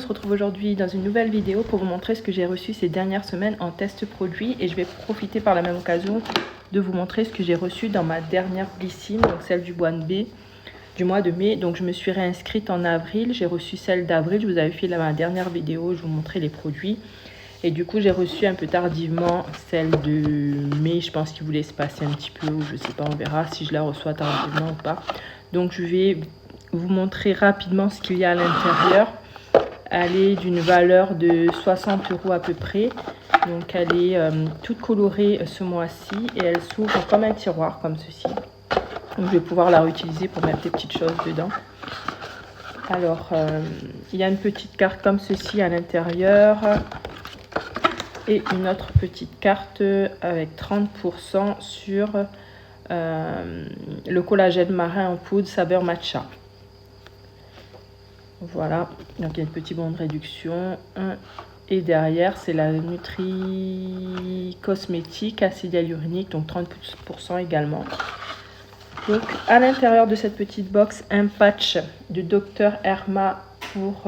se retrouve aujourd'hui dans une nouvelle vidéo pour vous montrer ce que j'ai reçu ces dernières semaines en test produit. Et je vais profiter par la même occasion de vous montrer ce que j'ai reçu dans ma dernière Blissim, donc celle du mois de mai. Donc je me suis réinscrite en avril, j'ai reçu celle d'avril, je vous avais fait ma dernière vidéo, je vous montrais les produits. Et du coup j'ai reçu un peu tardivement celle de mai, je pense qu'il voulait se passer un petit peu, ou je sais pas, on verra si je la reçois tardivement ou pas. Donc je vais vous montrer rapidement ce qu'il y a à l'intérieur. Elle est d'une valeur de 60 € à peu près. Donc elle est toute colorée ce mois-ci et elle s'ouvre comme un tiroir comme ceci. Donc je vais pouvoir la réutiliser pour mettre des petites choses dedans. Alors il y a une petite carte comme ceci à l'intérieur et une autre petite carte avec 30% sur le collagène marin en poudre saveur matcha. Voilà, donc il y a une petite bande de réduction. Et derrière, c'est la Nutri Cosmétique, acide hyaluronique, donc 30% également. Donc à l'intérieur de cette petite box, un patch de Dr Herma pour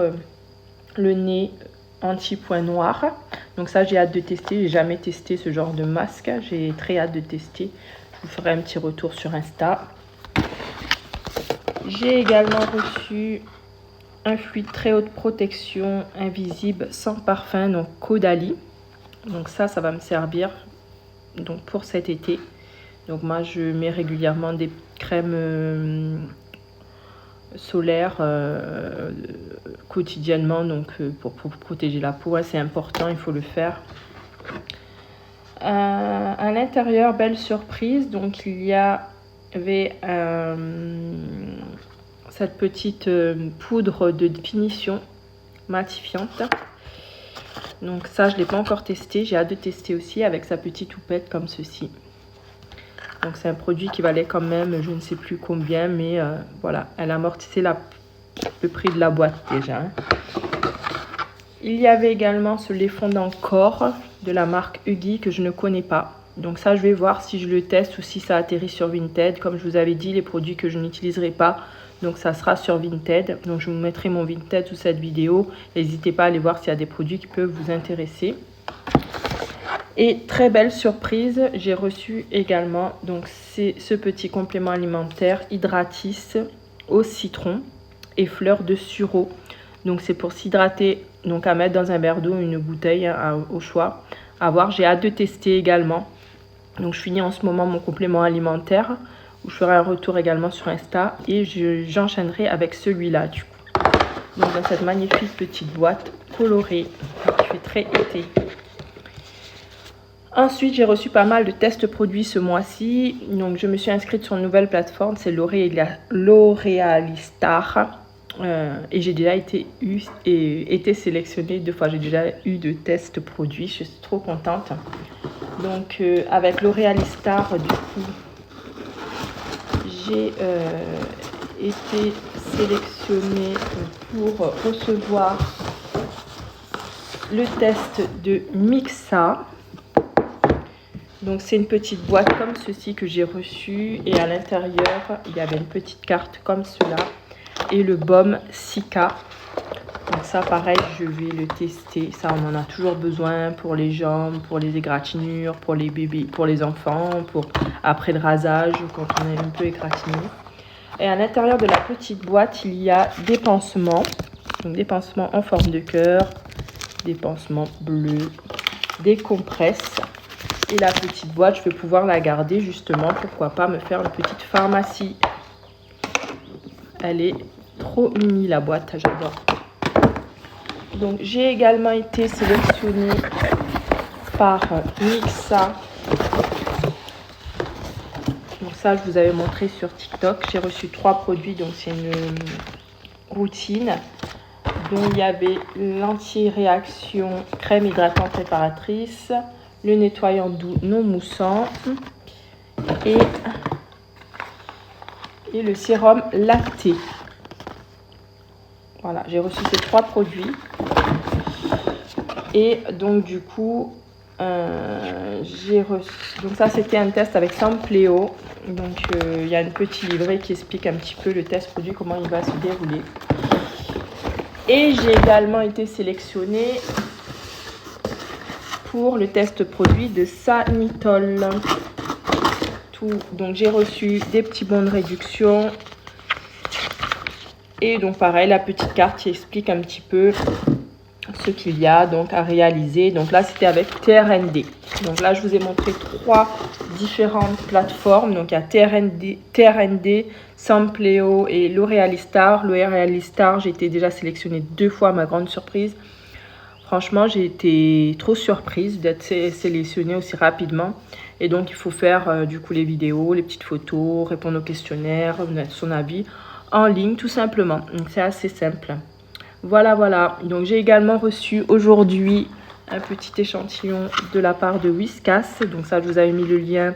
le nez anti-point noir. Donc ça, j'ai hâte de tester. J'ai jamais testé ce genre de masque. J'ai très hâte de tester. Je vous ferai un petit retour sur Insta. J'ai également reçu un fluide très haute protection invisible sans parfum, donc Caudalie. Donc ça va me servir donc pour cet été. Donc moi je mets régulièrement des crèmes solaires quotidiennement, donc pour protéger la peau, c'est important, il faut le faire. À l'intérieur, belle surprise, donc il y avait cette petite poudre de finition matifiante. Donc ça, je ne l'ai pas encore testé. J'ai hâte de tester aussi avec sa petite houppette comme ceci. Donc c'est un produit qui valait quand même, je ne sais plus combien, mais voilà, elle amortissait le prix de la boîte déjà. Il y avait également ce lait fondant corps de la marque Huggy que je ne connais pas. Donc ça, je vais voir si je le teste ou si ça atterrit sur Vinted. Comme je vous avais dit, les produits que je n'utiliserai pas, donc ça sera sur Vinted. Donc je vous mettrai mon Vinted sous cette vidéo. N'hésitez pas à aller voir s'il y a des produits qui peuvent vous intéresser. Et très belle surprise, j'ai reçu également, donc c'est ce petit complément alimentaire Hydratis au citron et fleurs de sureau. Donc c'est pour s'hydrater, donc à mettre dans un verre d'eau, une bouteille au choix. À voir, j'ai hâte de tester également. Donc je finis en ce moment mon complément alimentaire, où je ferai un retour également sur Insta et j'enchaînerai avec celui-là du coup. Donc dans cette magnifique petite boîte colorée qui fait très été. Ensuite, j'ai reçu pas mal de tests produits ce mois-ci. Donc je me suis inscrite sur une nouvelle plateforme, c'est L'Oréalistar. Et j'ai déjà été sélectionnée 2 fois. J'ai déjà eu de tests produits. Je suis trop contente. Donc avec L'Oréalistar, du coup, j'ai été sélectionnée pour recevoir le test de Mixa. Donc c'est une petite boîte comme ceci que j'ai reçue. Et à l'intérieur, il y avait une petite carte comme cela. Et le baume Cica. Donc ça pareil, je vais le tester. Ça, on en a toujours besoin pour les jambes, pour les égratignures, pour les bébés, pour les enfants, pour après le rasage, quand on est un peu égratigné. Et à l'intérieur de la petite boîte, il y a des pansements. Donc des pansements en forme de cœur, des pansements bleus, des compresses. Et la petite boîte, je vais pouvoir la garder justement, pourquoi pas me faire une petite pharmacie. Elle est trop mimi la boîte, j'adore. Donc j'ai également été sélectionnée par Mixa. Donc ça, je vous avais montré sur TikTok. J'ai reçu 3 produits, donc c'est une routine. Donc il y avait l'anti-réaction crème hydratante réparatrice, le nettoyant doux non moussant et le sérum lacté. Voilà, j'ai reçu ces 3 produits. Et donc du coup, j'ai reçu... Donc ça, c'était un test avec Sampléo. Donc il y a une petite livret qui explique un petit peu le test produit, comment il va se dérouler. Et j'ai également été sélectionnée pour le test produit de Sanitol. Donc j'ai reçu des petits bons de réduction. Et donc pareil, la petite carte qui explique un petit peu ce qu'il y a donc à réaliser. Donc là, c'était avec TRND. Donc là, je vous ai montré 3 différentes plateformes. Donc il y a TRND, Sampleo et L'Oréalistar. L'Oréalistar, j'ai été déjà sélectionnée 2 fois, à ma grande surprise. Franchement, j'ai été trop surprise d'être sélectionnée aussi rapidement. Et donc, il faut faire du coup les vidéos, les petites photos, répondre aux questionnaires, donner son avis en ligne tout simplement. Donc, c'est assez simple. Voilà, voilà. Donc, j'ai également reçu aujourd'hui un petit échantillon de la part de Whiskas. Donc, ça, je vous avais mis le lien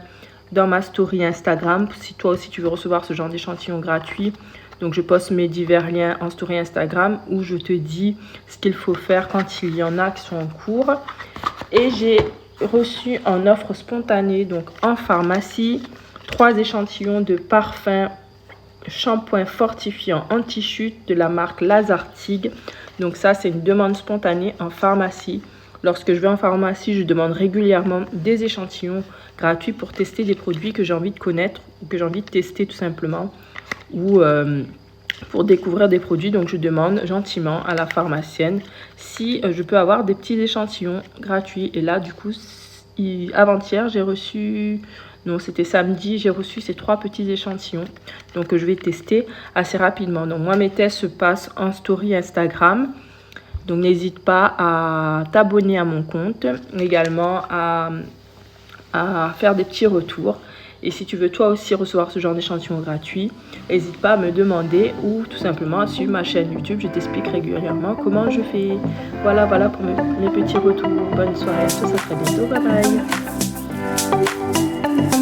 dans ma story Instagram. Si toi aussi, tu veux recevoir ce genre d'échantillon gratuit. Donc, je poste mes divers liens en story Instagram où je te dis ce qu'il faut faire quand il y en a qui sont en cours. Et j'ai reçu en offre spontanée, donc en pharmacie, 3 échantillons de parfum shampoing fortifiant anti-chute de la marque Lazartigue. Donc ça, c'est une demande spontanée en pharmacie. Lorsque je vais en pharmacie, je demande régulièrement des échantillons gratuits pour tester des produits que j'ai envie de connaître ou que j'ai envie de tester tout simplement, ou pour découvrir des produits. Donc je demande gentiment à la pharmacienne si je peux avoir des petits échantillons gratuits. Et là du coup avant-hier j'ai reçu, non c'était samedi, j'ai reçu ces 3 petits échantillons donc que je vais tester assez rapidement. Donc moi mes tests se passent en story Instagram, donc n'hésite pas à t'abonner à mon compte, également à faire des petits retours. Et si tu veux toi aussi recevoir ce genre d'échantillon gratuit, n'hésite pas à me demander ou tout simplement à suivre ma chaîne YouTube. Je t'explique régulièrement comment je fais. Voilà, voilà pour mes petits retours. Bonne soirée à tous, à très bientôt. Bye bye.